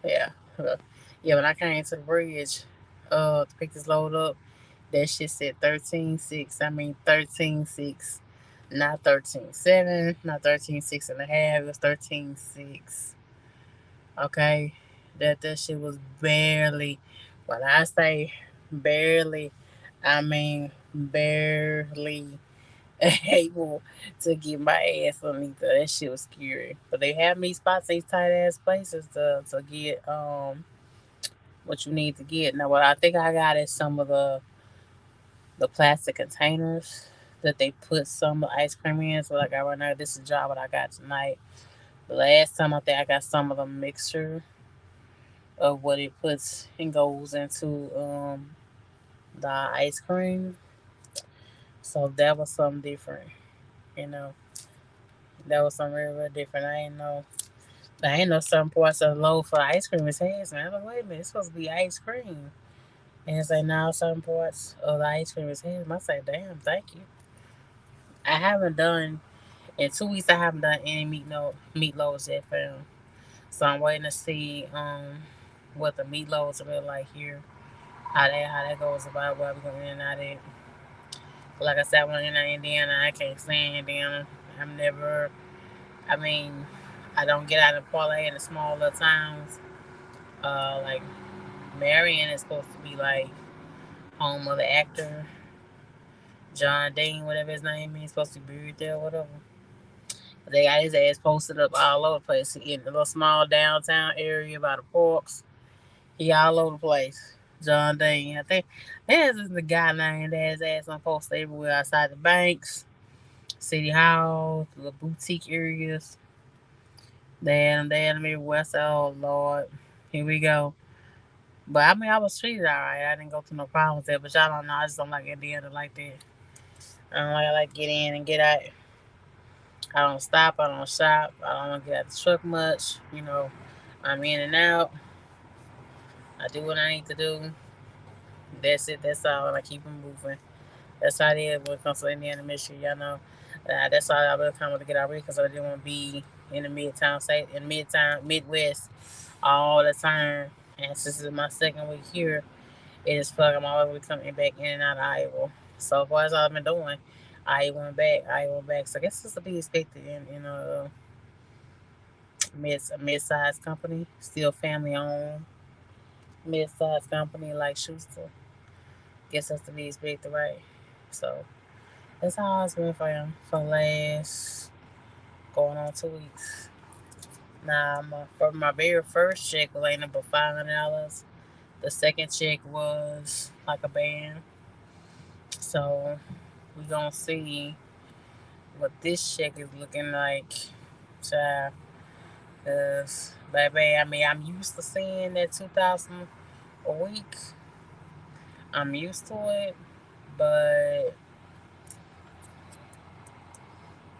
Yeah. Yeah, when I came to the bridge, to pick this load up, that shit said 13.6. I mean 13.6. Not 13.7, not 13.6 and a half. It was 13.6. Okay. That shit was barely, when I say barely, I mean barely able to get my ass underneath there. That shit was scary. But they have me spots, these tight ass places to get what you need to get. Now what I think I got is some of the plastic containers that they put some ice cream in. So like I right now, this is a job what I got tonight. The last time I think I got some of the mixture of what it puts and goes into the ice cream. So that was something different, you know. That was something real, real different. I ain't know some parts of the loaf for ice cream is hands, man. I'm like, wait a minute, it's supposed to be ice cream. And it's like now some parts of the ice cream is hands. I say, damn, thank you. I haven't done in 2 weeks. I haven't done any meatloaves yet, fam. So I'm waiting to see what the meatloaves are like here. How that goes about where we're going in and out of. Like I said, I went in Indiana. I can't stand Indiana. I'm never. I mean, I don't get out of parlay in the small little towns. Like Marion is supposed to be like home of the actor John Dean, whatever his name is. He's supposed to be buried there, or whatever. But they got his ass posted up all over the place. In the little small downtown area by the parks. He all over the place. John Dean. I think there's the guy named that his ass on posted everywhere outside the banks, City Hall, the boutique areas. They had me west. Oh Lord, here we go. But I mean, I was treated all right. I didn't go through no problems there. But y'all don't know. I just don't like Indiana like that. I like get in and get out. I don't stop. I don't shop. I don't get out the truck much. I'm in and out. I do what I need to do. That's it. That's all. And I keep it moving. That's how it is when it comes to Indiana, Michigan. Y'all know. That's all I really come to get out here because I didn't want to be in the midtown state, in midtown, Midwest all the time. And since this is my second week here, it is fuck. I'm always coming back in and out of Iowa. So far as I've been doing, I went back. I went back. So I guess it's to be expected in a mid-sized company, still family owned, mid-sized company like Schuster. Guess that's to be expected, right? So that's how it's been for the last going on 2 weeks. Now, for my very first check was like number $500. The second check was like a band. So we gonna see what this check is looking like, child. Cause baby, I mean, I'm used to seeing that 2,000 a week. I'm used to it, but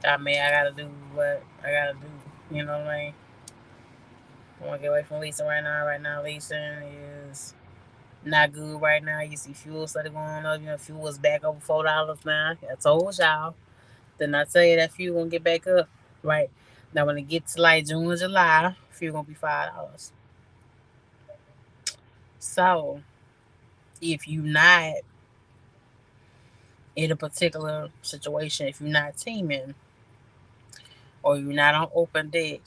I mean, I gotta do what I gotta do. You know what I mean? I want to get away from leasing right now. Right now, leasing is not good right now. You see fuel started going up. Fuel was back over $4 now. I told y'all. Then I tell you that fuel gonna get back up. Right. Now when it gets to like June or July, fuel gonna be $5. So if you not in a particular situation, if you're not teaming, or you're not on open deck,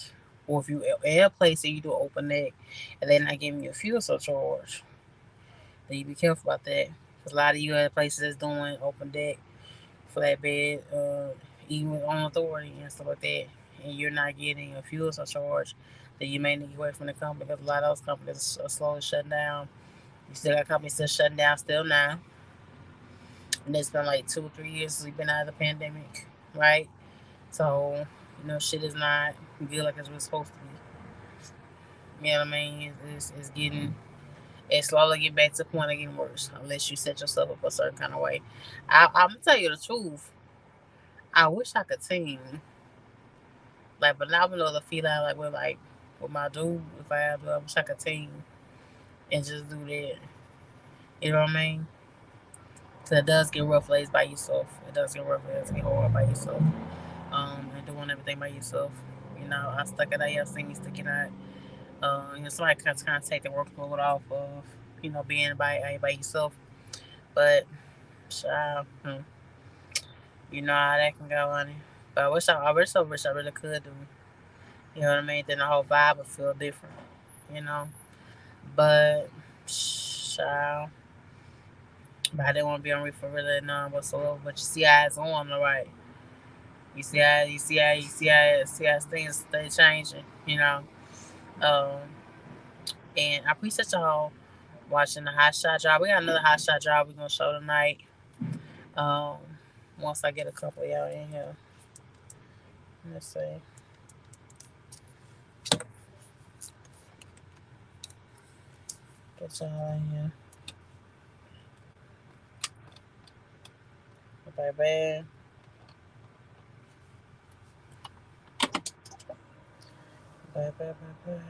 or if you at a place that you do open deck and they're not giving you a fuel surcharge, then you be careful about that. Because a lot of you at places that's doing open deck, flatbed, even with on authority and stuff like that, and you're not getting a fuel surcharge, then you may need to get away from the company because a lot of those companies are slowly shutting down. You still got companies still shutting down still now. And it's been like 2 or 3 years since we've been out of the pandemic, right? So, shit is not good like it's supposed to be. You know what I mean? It's getting, it slowly get back to the point of getting worse unless you set yourself up a certain kind of way. I'm gonna tell you the truth. I wish I could team, like, but now I know the feeling like with my dude. If I have, I wish I could team and just do that. You know what I mean? So it does get rough lays by yourself. It does get rough. It does get hard by yourself. And doing everything by yourself. I stuck it out. Y'all see me sticking out. Somebody can kind of take the workload off of being by yourself. But you know how that can go, honey. But I wish I really could do. You know what I mean? Then the whole vibe would feel different. You know. But child, but I didn't want to be on reef for really none whatsoever. But you see how it's on the right. You see how things stay changing. Um, and I appreciate y'all watching the hot shot job. We got another hot shot job we're gonna show tonight. Um, Once I get a couple of y'all in here, let's see. Get y'all in here, baby. Baby, baby.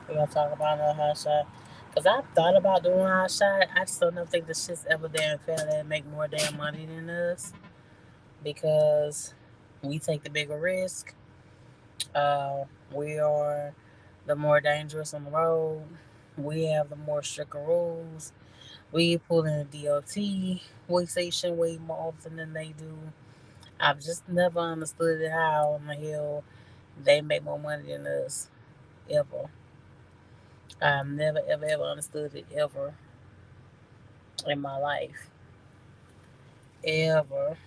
We gonna talk about another hot shot. Cause I thought about doing hot shot. I just don't think the shit's ever damn fair that make more damn money than us. Because we take the bigger risk. Uh, we are the more dangerous on the road. We have the more stricter rules. We pull in the DOT way station way more often than they do. I've just never understood how on the hell they make more money than us ever. I've never ever ever understood it ever in my life. Ever.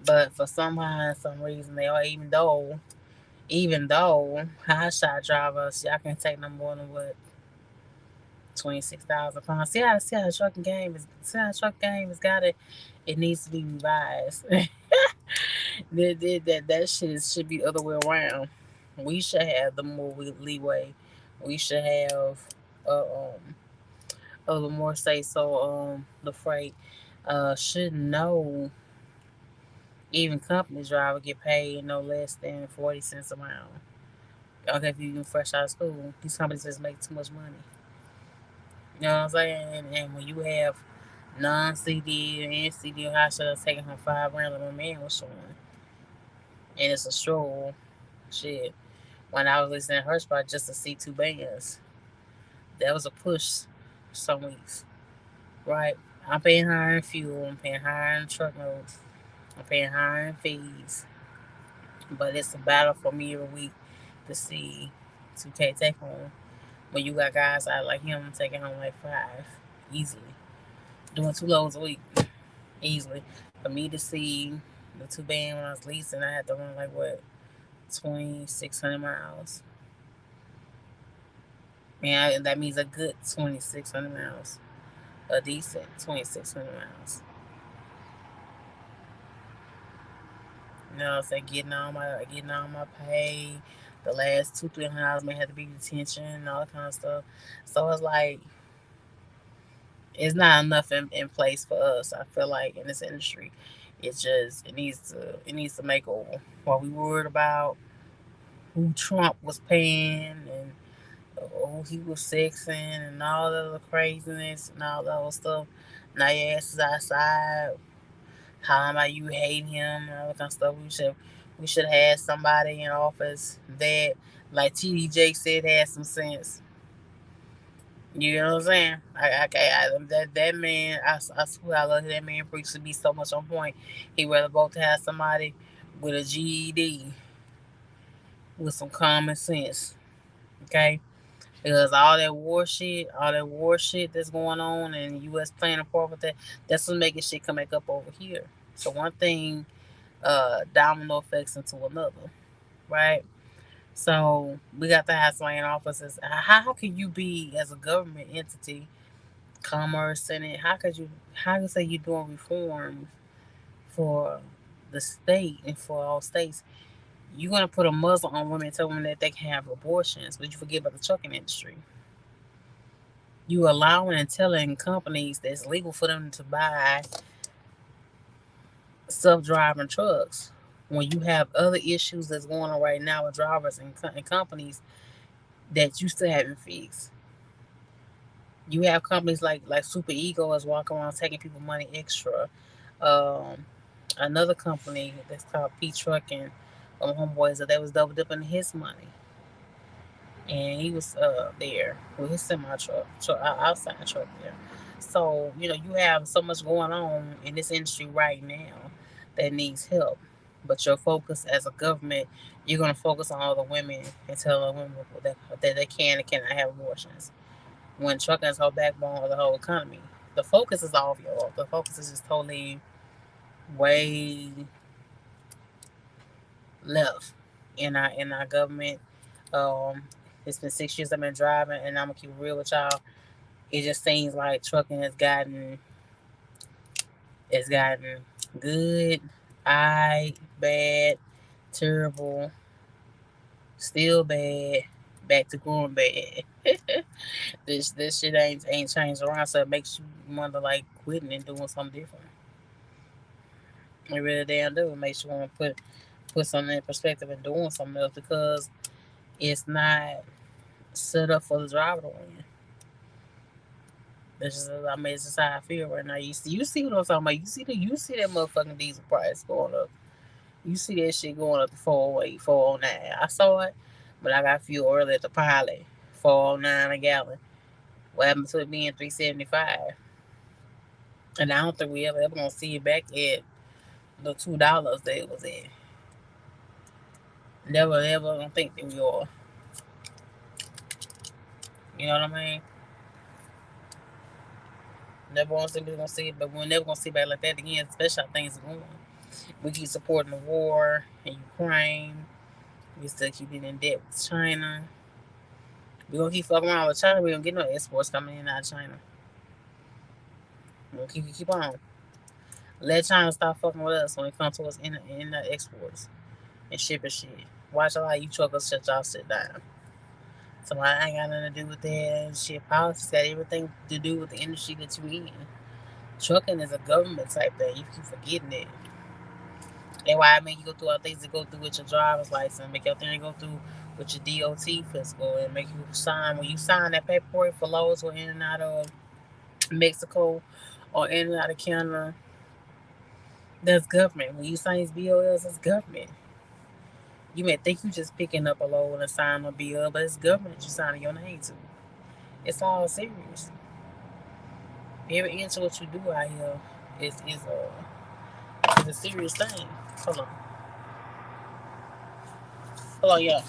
But for somehow some reason they are even though high shot drivers y'all can take no more than what 26,000 pounds. See how the truck game has got it. It needs to be revised. that shit should be the other way around. We should have the more leeway. We should have a little more say so. The freight should know even company driver get paid no less than 40 cents a mile. Okay, if you fresh out of school, these companies just make too much money. You know what I'm saying? And when you have non-CD and CD hospitals taking home 5 grand, like my man was showing, and it's a stroll. Shit, when I was listening to her spot just to see two bands, that was a push. Some weeks, right? I'm paying higher in fuel. I'm paying higher in truck notes. I'm paying higher in fees. But it's a battle for me every week to see 2K take home. When you got guys out like him taking home like 5 easily, doing 2 loads a week easily. For me to see the two band when I was leasing, I had to run like what 2,600 miles. Man, that means a good 2,600 miles, a decent 2,600 miles. You know what I'm saying? Getting all my pay. The last 200-300 dollars may have to be detention and all that kind of stuff. So it's like it's not enough in place for us. I feel like in this industry, it needs to make over. While we worried about who Trump was paying and who he was sexing and all that other craziness and all that other stuff. Now your ass is outside. How about you hating him and all that kind of stuff? We should have somebody in office that, like TD said, had some sense. You know what I'm saying? That man, I swear I love that man. Preach to be so much on point. He rather both have somebody with a GED with some common sense. Okay, because all that war shit that's going on, and U.S. playing a part with that, that's what's making shit come back up over here. So one thing, domino effects into another, right? So we got to have somebody in offices. How can you be as a government entity, commerce, senate? How you say you're doing reforms for the state and for all states? You're gonna put a muzzle on women, tell women that they can have abortions, but you forget about the trucking industry. You allowing and telling companies that it's legal for them to buy self-driving trucks when you have other issues that's going on right now with drivers and companies that you still haven't fixed. You have companies like Super Ego is walking around taking people money extra. Um, Another company that's called P Trucking homeboys that they was double dipping his money, and he was there with his semi truck, outside truck there. So you have so much going on in this industry right now that needs help, but your focus as a government, you're gonna focus on all the women and tell the women that they can and cannot have abortions. When trucking is the whole backbone of the whole economy, the focus is off, y'all. The focus is just totally way left in our government. Um, it's been 6 years I've been driving, and I'm gonna keep it real with y'all. It just seems like trucking has gotten good, bad, terrible, still bad, back to growing bad. This shit ain't changed around, so it makes you wonder like quitting and doing something different. It really damn do. It makes you want to put something in perspective and doing something else because it's not set up for the driver to win. It's just how I feel right now. You see what I'm talking about. You see that motherfucking diesel price going up. You see that shit going up to 408, 409. I saw it, but I got fuel early at the pilot, 409 a gallon. What happened to it being 375? And I don't think we ever gonna see it back at the $2 that it was at. Never ever gonna think that we are. You know what I mean? Never want to gonna see it, but we're never gonna see it back like that again, especially how things are going. We keep supporting the war in Ukraine. We still keep getting in debt with China. We're gonna keep fucking around with China. We don't get no exports coming in out of China. We're gonna keep on. Let China stop fucking with us when it comes to us in the exports and shipping shit. Watch a lot of you truckers shut y'all shit down. So I ain't got nothing to do with that shit. Politics got everything to do with the industry that you in. Trucking is a government type thing. You keep forgetting it. That's why I make you go through all things to go through with your driver's license, make your thing go through with your DOT physical, and make you sign when you sign that paperwork for loads or in and out of Mexico or in and out of Canada. That's government. When you sign these BOLs, it's government. You may think you just picking up a load and signing a bill, but it's government that you signing your name to. It's all serious. Every inch of what you do out here is a serious thing. Hold on. Hold on, yeah.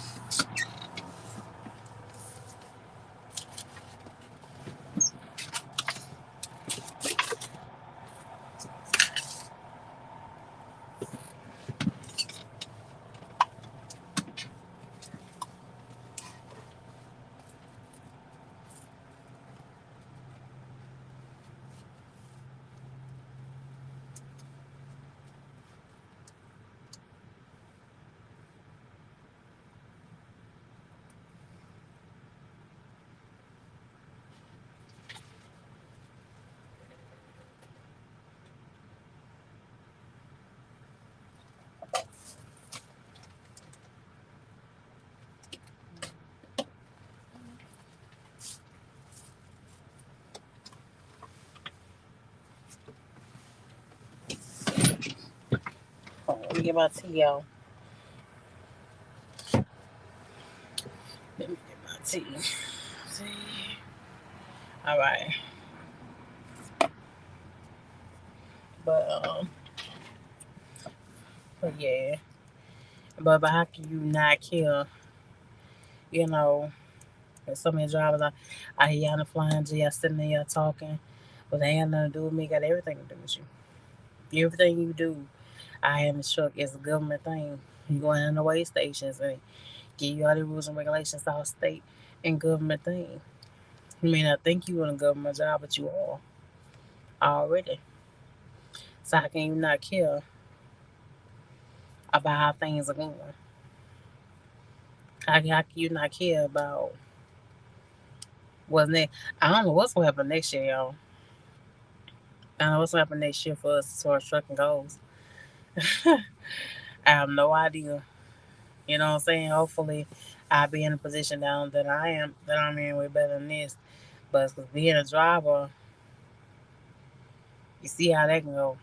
Let me get my tea, y'all. Let me get my tea. Tea. All right. But but yeah. But how can you not care? You know, there's so many drivers I hear y'all on the flying G, y'all sitting there y'all talking, but they ain't nothing to do with me. Got everything to do with you. Everything you do, I in the truck is a government thing. You go in the way stations and give you all the rules and regulations, all state and government thing. You may not think you in a government job, but you are already. So how can you not care about how things are going? How can you not care about what's next? I don't know what's gonna happen next year, y'all. I don't know what's gonna happen next year for us as far as trucking goes. I have no idea. You know what I'm saying? Hopefully, I'll be in a position down that I'm in way better than this. But being a driver, you see how that can go.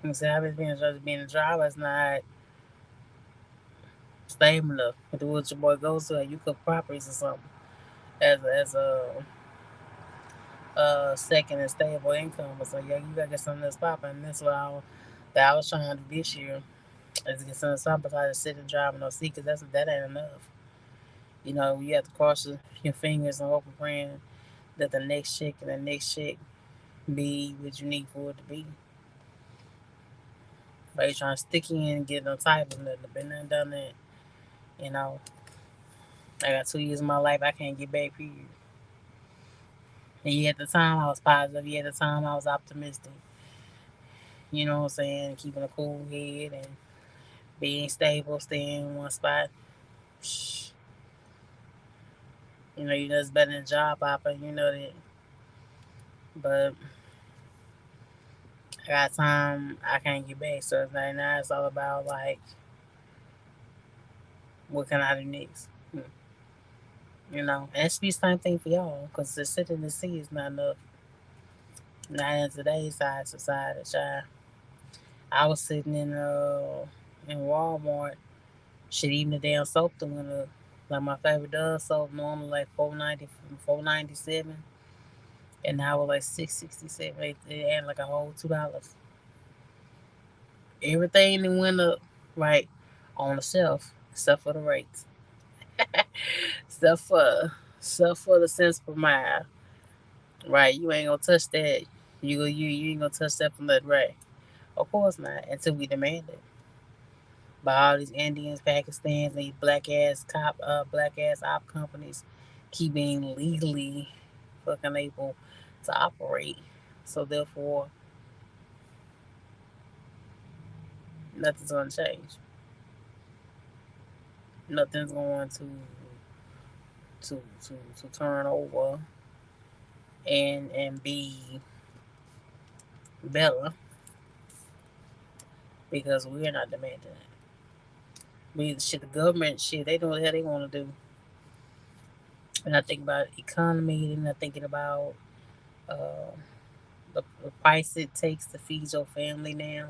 You see how it's being a driver is not stable enough to do what your boy goes to, you cook properties or something as a second and stable income. So yeah, you gotta get something that's popping. And that's what I was trying to do this year is get something that's popping besides sit and drive and no see, because that ain't enough. You have to cross your fingers and hope and praying that the next chick and the next chick be what you need for it to be. But you trying to stick in and get no type of nothing. Been there, done that. You know, I got 2 years of my life I can't get back. Period. And yeah, at the time I was positive. Yeah, at the time I was optimistic. You know what I'm saying? Keeping a cool head and being stable, staying in one spot. Shh. You know it's better than job hopping. You know that. But I got time I can't get back. So it's like now it's all about like what can I do next? And it should be the same thing for y'all, because to sit in the sea is not enough. Not in today's society, child. I was sitting in Walmart. Shit, even the damn soap that went up. Like my favorite Dove soap normally like 490, 497, and now it's like 667. They added like a whole $2. Everything that went up right on the shelf, except for the rates, stuff for the cents per mile. Right, you ain't gonna touch that. You ain't gonna touch that from that right. Of course not, until we demand it. By all these Indians, Pakistans, these black ass op companies keep being legally fucking able to operate. So therefore, nothing's gonna change. Nothing's going to turn over and be better because we're not demanding it. The government shit, they do what the hell they want to do. And I think about economy, and I thinking about uh, the price it takes to feed your family now.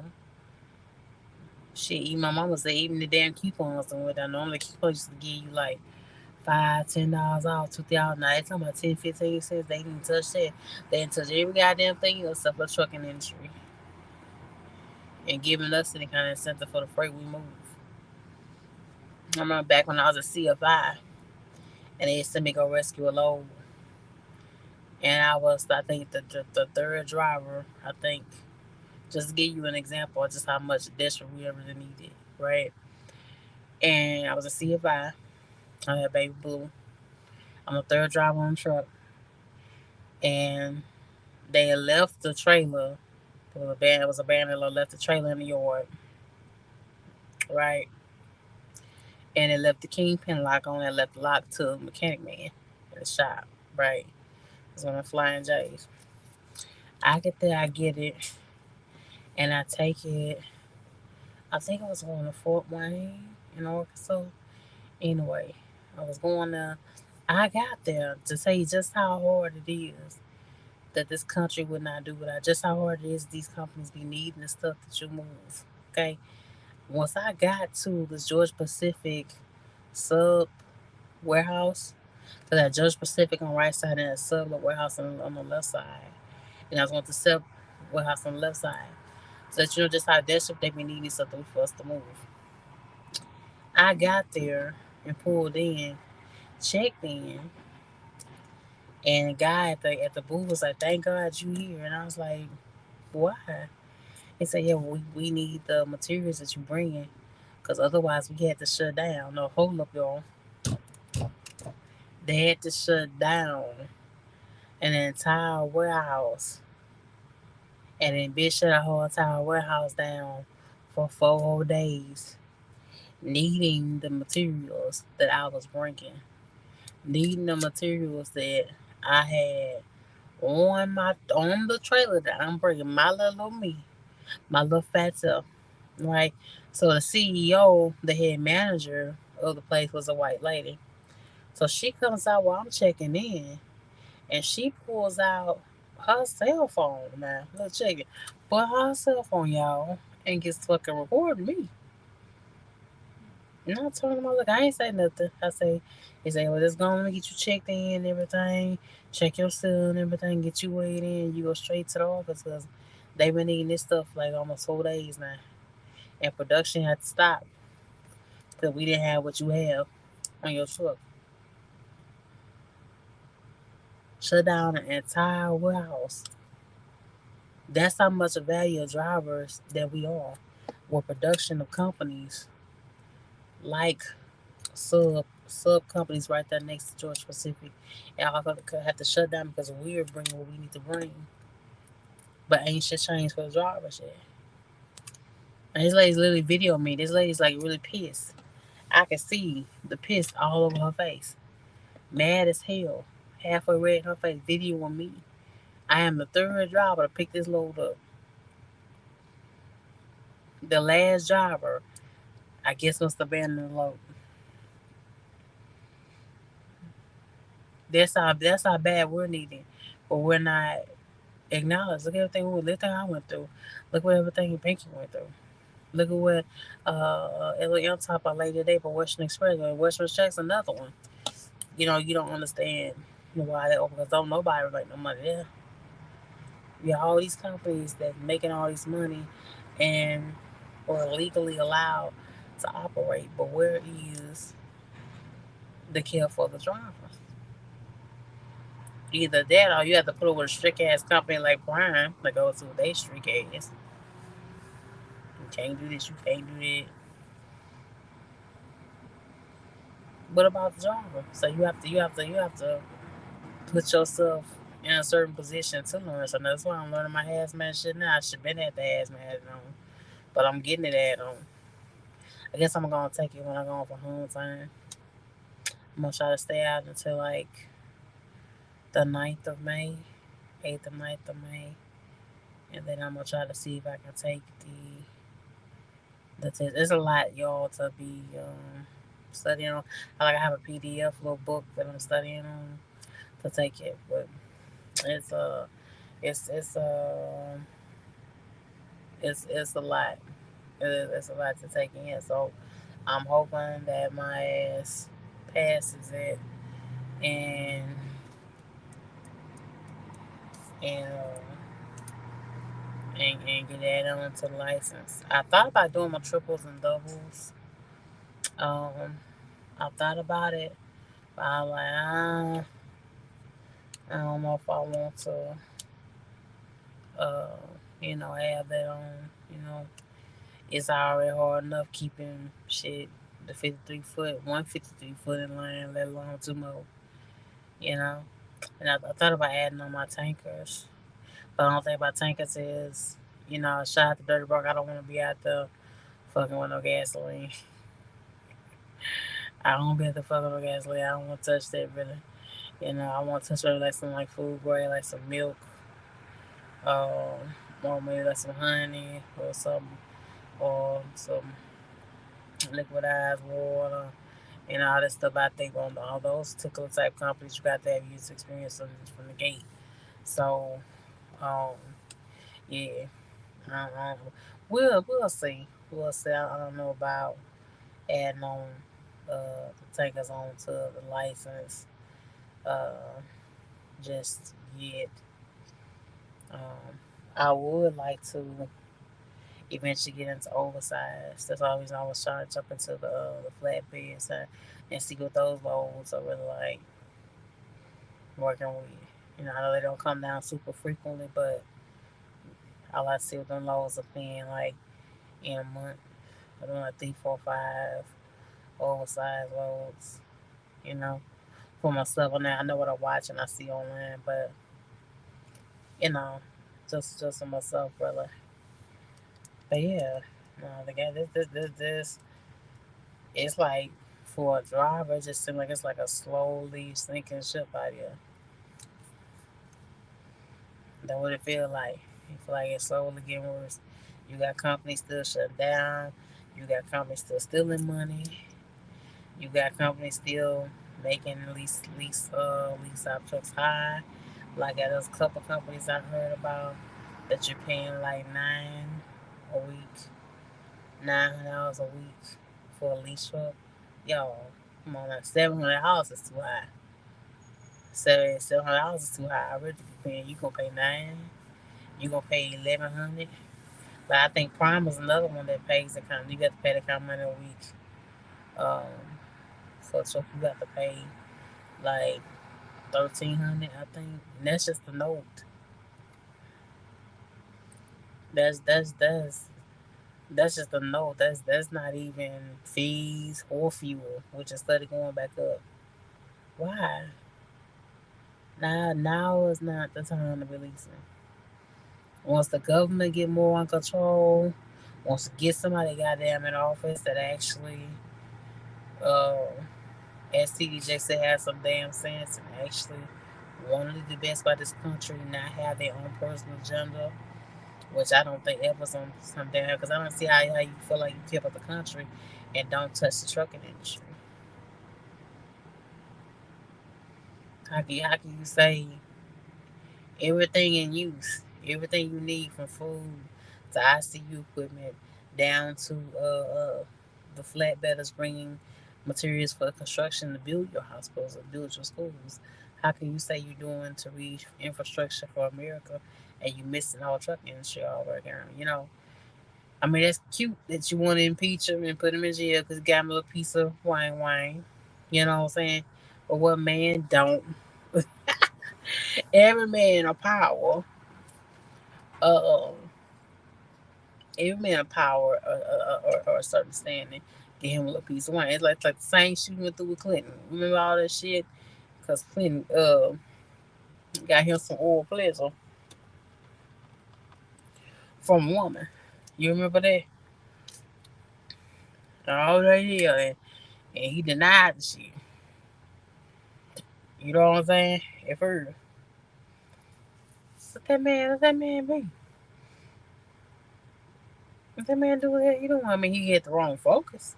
Shit, even my mama said even the damn coupons and what I normally coupons used to give you like $5, $10 off, $2,000. Now they talking about 10, 15 cents. They didn't touch that. They didn't touch every goddamn thing except for the trucking industry and giving us any kind of incentive for the freight we move. I remember back when I was a CFI and they used to me go rescue a load. And I think, the third driver, I think, just to give you an example of just how much desperate we ever needed, right? And I was a CFI. I had baby blue. I'm a third driver on the truck. And they had left the trailer. It was a band that left the trailer in the yard, right? And it left the kingpin lock on and left the lock to a mechanic man in the shop, right? It's one of the Flying J's. I get there, I get it, and I take it. I think I was going to Fort Wayne in Arkansas. Anyway, I was going to. I got there to tell you just how hard it is that this country would not do without. Just how hard it is these companies be needing the stuff that you move. Okay, once I got to this Georgia Pacific sub warehouse, so that Georgia Pacific on the right side and that sub warehouse on the left side, and I was going to sub warehouse on the left side. So that you know just how desperate they be needing something for us to move. I got there and pulled in, checked in, and the guy at the booth was like, "Thank God you here." And I was like, "Why?" He said, "Yeah, we need the materials that you bringing, because otherwise we had to shut down." No, hold up, y'all. They had to shut down an entire warehouse, and then bitch shut a whole entire warehouse down for 4 whole days, needing the materials that I was bringing, needing the materials that I had on the trailer that I'm bringing, my little me, my little fat self, right? So the CEO, the head manager of the place, was a white lady. So she comes out while I'm checking in, and she pulls out her cell phone. Man, let's check it. But her cell phone, y'all, and gets fucking recording me. And I told him, look, I ain't say nothing. He said, well, just go on and get you checked in and everything, check your seal and everything, get you weighed in. You go straight to the office because they been needing this stuff like almost 4 days now. And production had to stop because we didn't have what you have on your truck. Shut down an entire warehouse. That's how much of value of drivers that we are. We're production of companies like sub companies right there next to Georgia Pacific, and I'm gonna have to shut down because we're bringing what we need to bring, but ain't shit changed for the drivers yet. And this lady's literally video me. This lady's like really pissed. I can see the piss all over her face, mad as hell, halfway red in her face, videoing me. I am the third driver to pick this load up. The last driver, I guess, must have been the load. That's how bad we're needing, but we're not acknowledged. Look at everything I went through. Look what everything Pinky went through. Look at what I'm talking about later today for Western Express. Western Express, another one. You don't understand why they open because don't nobody make no money there. You have all these companies that making all this money and are legally allowed to operate, but where is the care for the drivers? Either that or you have to put it with a strict ass company like Prime that goes to they strict ass. You can't do this, you can't do that. What about the driver? So you have to put yourself in a certain position to learn. So that's why I'm learning my hazmat shit now. I should been at the hazmat on, but I'm getting it at on. I guess I'm gonna take it when I go on for home time. I'm gonna try to stay out until like the 9th of May, 8th or 9th of May, and then I'm gonna try to see if I can take the test. It's a lot, y'all, to be studying on. I have a PDF little book that I'm studying on to take it, but it's it's it's uh it's a lot. It's a lot to take in. So I'm hoping that my ass passes it and and and get added on to the license. I thought about doing my triples and doubles. I thought about it, but I'm like, I don't know if I want to, uh, have that on. It's already hard enough keeping shit the 53 foot, 153 foot in line, let alone two more. You know, and I thought about adding on my tankers, but the only thing about tankers is, shot at the dirty broke. I don't want to be out there fucking with no gasoline. I don't be at the fucking with no gasoline. I don't want to touch that really. I want to touch maybe like some like food grade, like some milk, or maybe like some honey or something, or some liquidized water, and all that stuff. I think on all those particular type companies, you got to have user experience from the gate. So, um, yeah, um, we'll see. We'll see. I don't know about adding on the takers on to the license uh, just yet. Um, I would like to eventually get into oversized. That's always I was trying to jump into the flatbeds and see what those loads are really like working with. I know they don't come down super frequently, but I like to see what them loads are paying like in a month. I doing like 3, 4, 5 oversized loads. You know, for myself. And I know what I watch and I see online, but you know, just for myself, really. But yeah, no, the guy, this, it's like for a driver, it just seems like it's like a slowly sinking ship out here. That's what it feel like. You feel like it's slowly getting worse. You got companies still shutting down. You got companies still stealing money. You got companies still making lease out trucks high. Like at those couple companies I heard about that you're paying like a week, $900 a week for a lease truck. Y'all, come on, like $700 is too high. $700 is too high. I really be paying. You gonna pay 9? You gonna pay 1100? But I think Prime is another one that pays the kind. You got to pay the kind of money a week. For a truck, you got to pay like 1300. I think, and that's just the note. That's that's just a note. That's not even fees or fuel, which is steady going back up. Why? Now is not the time to release it. Once the government get more on control, wants to get somebody goddamn in office that actually, uh, as TDJ said, has some damn sense and actually want to do the best by this country, not have their own personal agenda, which I don't think ever some damn, because I don't see how you feel like you care about the country and don't touch the trucking industry. How can you say everything in use, everything you need from food to ICU equipment down to the flatbedders bringing materials for construction to build your hospitals and build your schools? How can you say you're doing to reach infrastructure for America and you missing all truck industry all over again? I mean, that's cute that you want to impeach him and put him in jail because he got him a little piece of wine. You know what I'm saying? But what man don't? Every man of power, uh, every man of power or a certain standing, get him a little piece of wine. It's like the same shit we went through with Clinton. Remember all that shit? Because Clinton got him some oil pleasure from a woman. You remember that? Oh, yeah, and he denied the shit. You know what I'm saying? At first. Let that man be. Let that man do what he doing. I mean, he had the wrong focus.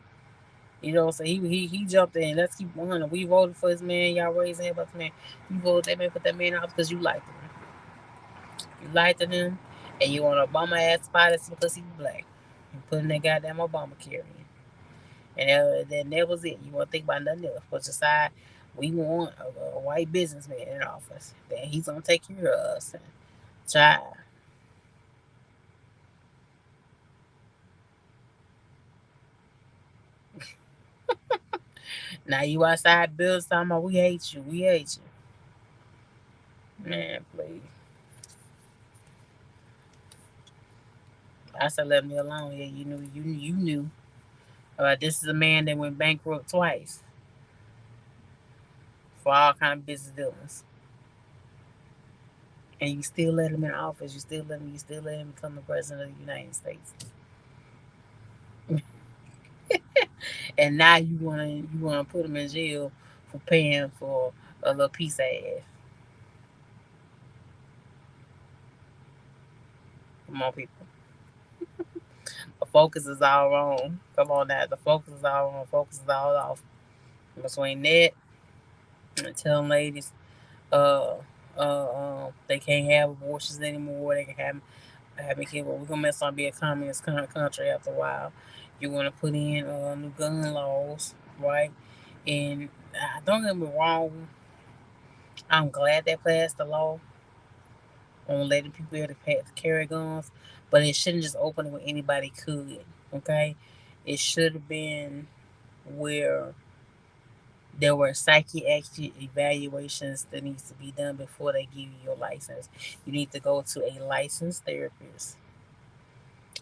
You know, so he jumped in. Let's keep 100. We voted for this man. Y'all raised him about the man. You voted that man, put that man out because you liked him. You liked him, and you want Obama ass spot because he's black. You put in that goddamn Obamacare in. And then that was it. You want to think about nothing else but decide we want a white businessman in office. Then he's going to take care of us. Child. Now you outside bills talking about we hate you. We hate you. Man, please. I said let me alone. Yeah, you knew. This is a man that went bankrupt twice for all kind of business dealings, and you still let him in office. You still let him become the president of the United States. And now you wanna put him in jail for paying for a little piece of ass. Come on, people. The focus is all wrong. Come on now. The focus is all wrong. Focus is all off. Between that and telling ladies they can't have abortions anymore. They can have kids. Well, we're gonna mess on be a communist country after a while. You want to put in new gun laws, right? And don't get me wrong, I'm glad they passed the law on letting people able to carry guns, but it shouldn't just open it where anybody could. Okay, it should have been where there were psychiatric evaluations that needs to be done before they give you your license. You need to go to a licensed therapist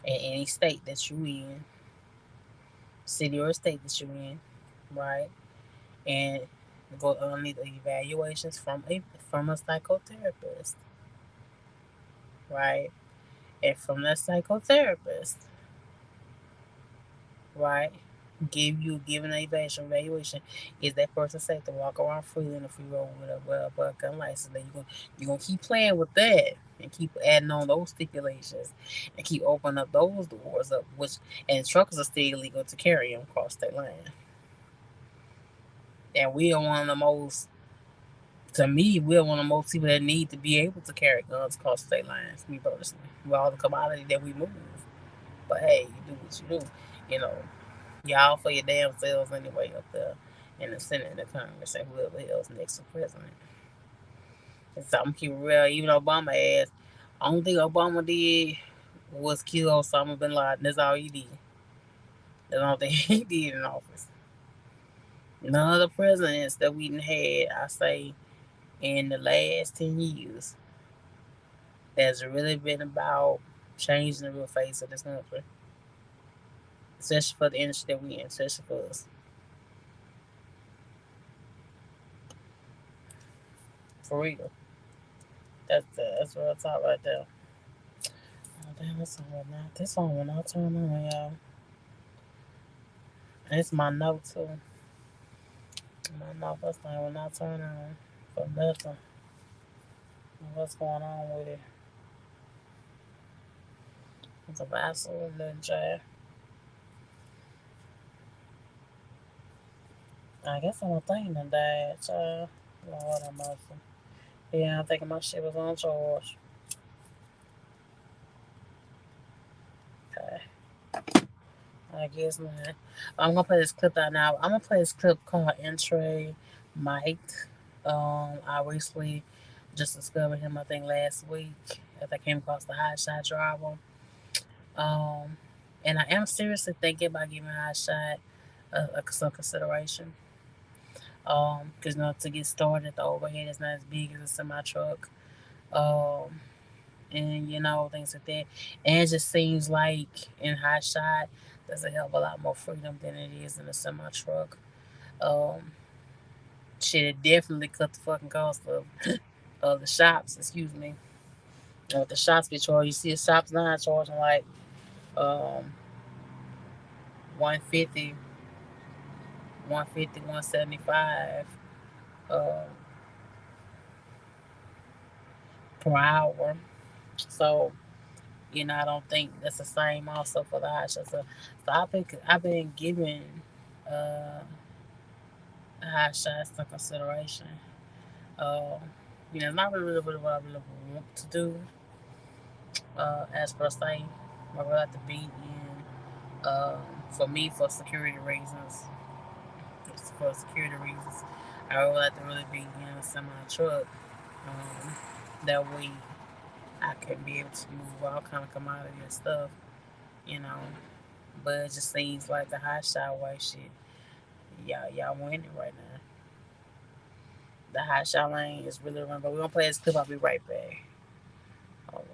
in any state that you're in, city or state that you're in, right? And go underneath the evaluations from a psychotherapist, right? And from that psychotherapist, right, given an evaluation, is that person safe to walk around freely in the free road with a gun license? Then you're gonna keep playing with that and keep adding on those stipulations and keep opening up those doors up, which and truckers are still illegal to carry them across state line. And we are one of the most, to me, we're one of the most people that need to be able to carry guns across state lines. Me personally, with all the commodity that we move. But hey, you do what you do, you know. Y'all for your damn selves anyway up there in the Senate and the Congress and whoever else next to president. And so I'm keep it real. Even Obama asked, only thing Obama did was kill Osama bin Laden. That's all he did. That's the only thing he did in office. None of the presidents that we had, I say, in the last 10 years, has really been about changing the real face of this country. Especially for the industry that we in, especially for us. For real. That's real talk right there. Oh damn, this song will not. This song will not turn on, y'all. And it's my note too. My note, this thing will not turn on for nothing. What's going on with it? It's a absolute little jab. I guess I'm thinking that died, child. Lord have mercy. Yeah, I'm thinking my shit was on charge. Okay. I guess not. I'm gonna play this clip out now. I'm gonna play this clip called Entre Mike. I recently just discovered him, I think last week, as I came across the hotshot driver. And I am seriously thinking about giving hotshot some consideration. Because to get started, the overhead is not as big as a semi truck. And things like that. And it just seems like in hot shot there's a hell of a lot more freedom than it is in a semi truck. Shit, it definitely cut the fucking cost of the shops. Excuse me. With the shops be charged, you see the shops now charging like 150, 150, 175 per hour. So I don't think that's the same also for the hot shots. So I've been giving uh, hot shots some consideration. Uh, it's not really what I really want to do. As per se, I really like to be in. For me, for security reasons. I would like to really be in a semi truck. That way, I can be able to move all kind of commodity and stuff. You know, but it just seems like the hot shot way shit. Y'all winning right now. The hot shot lane is really running. But we're gonna play this clip. I'll be right back. Hold on.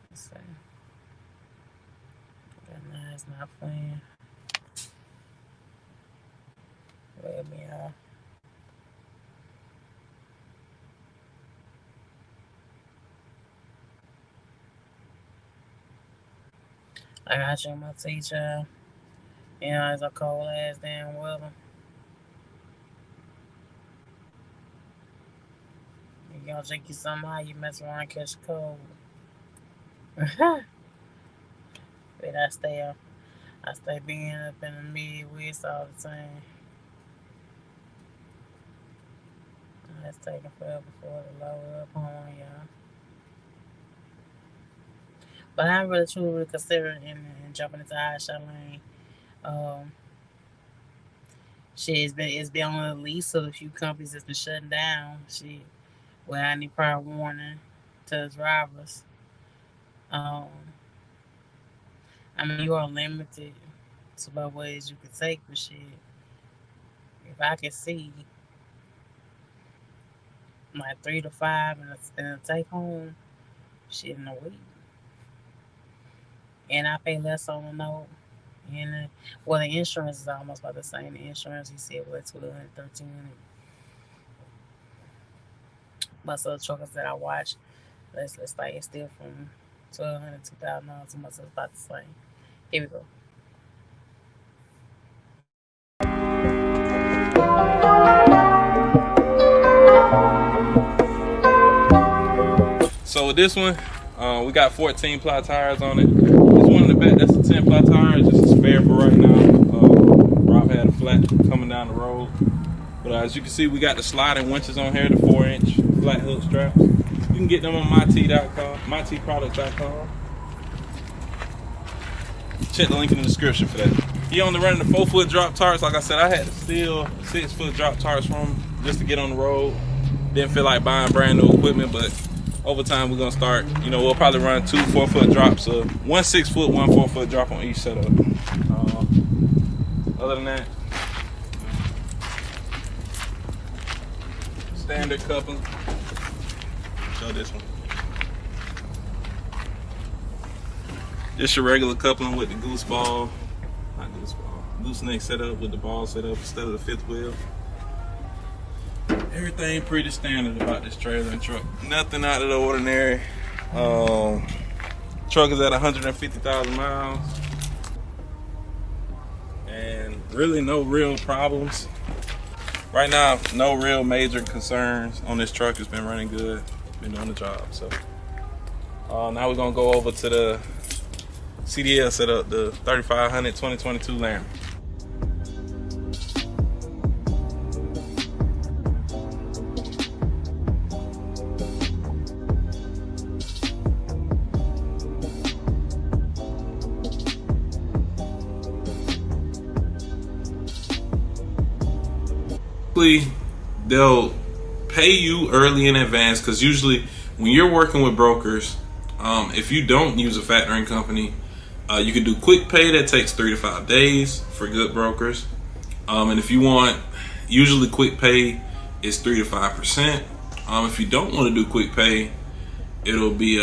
Let's see. That nice not playing. Let me I got you, my teacher. It's a cold ass damn weather. You gonna drink you something hot, you mess around and catch a cold. But I stay being up in the Midwest all the time. It's taking forever for it to load up on y'all. But I'm really truly considering jumping into hot shot lane. Shit, it's been on the lease of a few companies that's been shutting down. Shit, without any prior warning to the drivers. I mean, you are limited to what ways you can take, but shit, if I can see like 3 to 5 in a take home, shit in a week, and I pay less on the note. And the insurance is almost about the same. The insurance, he said, was $1,200, $1,300. Most of the truckers that I watch, let's say it's still from $1,200, $2,000. Most of it's about the same. Here we go. So with this one, We got 14 ply tires on it. This one in the back, that's a 10 ply tire. It's just a spare for right now. Rob had a flat coming down the road. But as you can see, we got the sliding winches on here, the 4-inch flat hook straps. You can get them on myt.com, mytproducts.com. Check the link in the description for that. He only running the 4-foot drop tarps. Like I said, I had to steal 6-foot drop tarps from him just to get on the road. Didn't feel like buying brand new equipment, but over time we're gonna start. We'll probably run 2 4-foot drops, one 6-foot, 1 4-foot drop on each setup. Other than that, standard coupling. Show this one. Just your regular coupling with the gooseneck setup with the ball setup instead of the 5th wheel. Everything pretty standard about this trailer and truck. Nothing out of the ordinary. Truck is at 150,000 miles. And really no real problems. Right now, no real major concerns on this truck. It's been running good. Been doing the job. So now we're gonna go over to the CDL setup, the 3500 2022 Laramie. They'll pay you early in advance because usually when you're working with brokers, if you don't use a factoring company, you can do quick pay that takes 3 to 5 days for good brokers. And if you want, usually quick pay is 3 to 5%. If you don't want to do quick pay, it'll be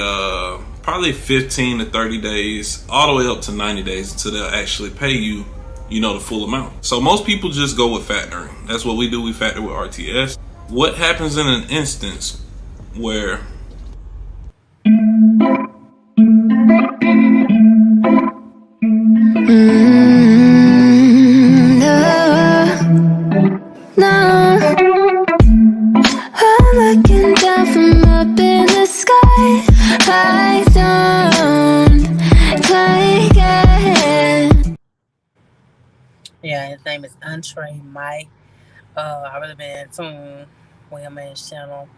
probably 15 to 30 days, all the way up to 90 days until they'll actually pay you, the full amount. So most people just go with factoring. That's what we do. We factor with RTS. What happens in an instance where I'm looking down from up in the sky. I don't like it. Yeah, his name is Entre Mike. I really been in tune with him and his channel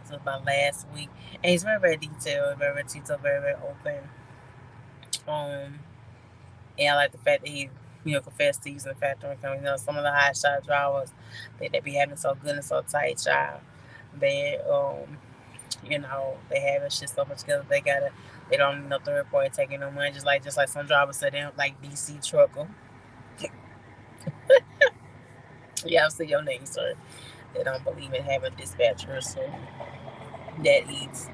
since about last week. And he's very, very detailed, very, very open. And I like the fact that he, confessed to using the factoring company. Some of the high shot drivers, they be having so good and so tight, child. They, they having shit so much together. They don't need no third party taking no money. Just like some drivers say they don't like DC trucker. Yeah, I've seen your name, sir. They don't believe in having dispatchers, so that eats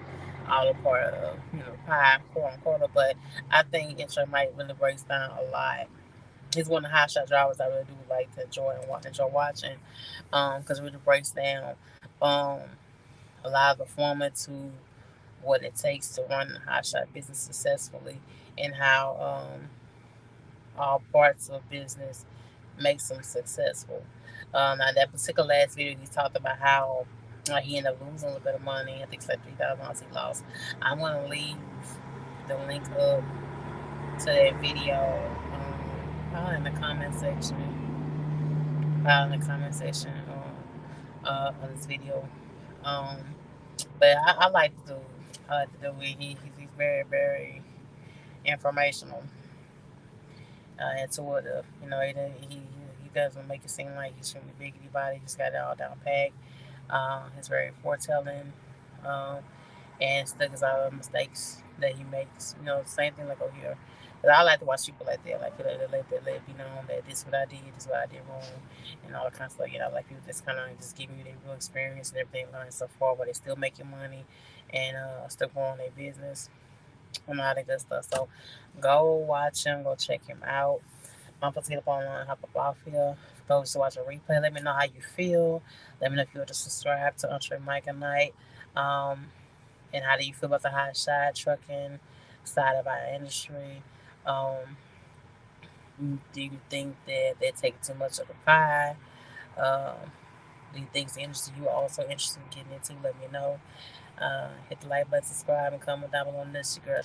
all a part of, pie, quote unquote. But I think Entre Mike really breaks down a lot. He's one of the high shot drivers I really do like to enjoy watching, because it really breaks down a lot of the format to what it takes to run a high shot business successfully, and how all parts of business makes them successful. Now that particular last video, he talked about how he ended up losing a little bit of money. I think it's like $3,000 he lost. I'm gonna leave the link up to that video probably in the comment section. Of this video. But I like to do. He's very, very informational. And toward he doesn't make it seem like he's extremely biggity body. He's got it all down packed. He's very foretelling, and stickers out of mistakes that he makes. Same thing like over here. But I like to watch people like that. Like let be known that this is what I did, this is what I did wrong, and all that kind of stuff. I like people just kind of just giving you their real experience and everything learned so far, but they still making money and still growing their business and all that good stuff. So go watch him, go check him out. I'm supposed to get up online, hop up off here. For those to watch a replay, let me know how you feel. Let me know if you want to subscribe to Entre Mike and Night. And how do you feel about the high shot trucking side of our industry? Do you think that they take too much of the pie? Do you think it's interesting? You are also interested in getting into? Let me know. Hit the like button, subscribe, and comment down below. This is your girl.